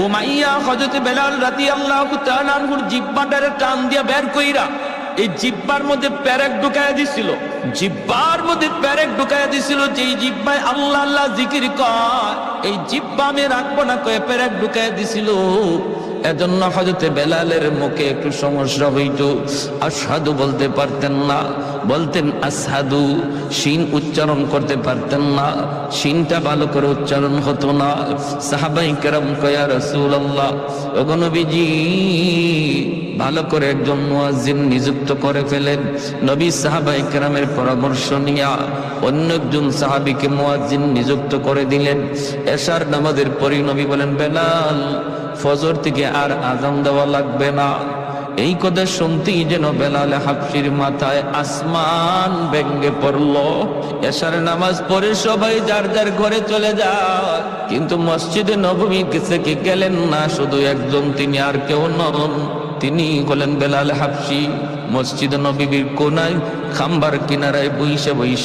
Umayya হযরত বেলাল রাদিয়াল্লাহু তাআলা আনহুর জিহ্বাটারে টান দিয়া বের কইরা এই জিহ্বার মধ্যে পেরেক ঢুকায়া দিছিল, জিহ্বার মধ্যে পেরেক ঢুকায়া দিছিল। যেই জিহ্বায় আল্লাহ আল্লাহ জিকির কয় এই জিহ্বা আমি রাখবো না কয়ে পেরেক ঢুকায়া দিছিল। এজন্য হযরত বেলালের মুখে একটু সমস্যা হইত, আশহাদু বলতে পারতেন না, বলতেন আসহাদু, শিন উচ্চারণ করতে পারতেন না, শিনটা ভালো করে উচ্চারণ হতো না। সাহাবায়ে কেরাম কয় ইয়া রাসূলুল্লাহ, ওগো নবীজি ভালো করে একজন মুয়াজ্জিন নিযুক্ত করে ফেলেন। নবী সাহাবায়ে কেরামের পরামর্শ নিয়া অন্য একজন সাহাবীকে মুয়াজ্জিন নিযুক্ত করে দিলেন। এশার নামাজের পরই নবী বলেন, বেলাল ফজর থেকে আর আযান দেওয়া লাগবে না। এই কথা শুনতেই যেন বেলাল হাবশির মাথায় আসমান ভেঙে পড়ল। এশার নামাজ পড়ে সবাই যার যার ঘরে চলে যায়, কিন্তু মসজিদে নববী থেকে গেলেন না শুধু একজন, তিনি আর কেউ নন, তিনি হলেন বেলাল হাবশি। মসজিদে নববীর কোনায় খাম্বার কিনারায় বইসে বইসে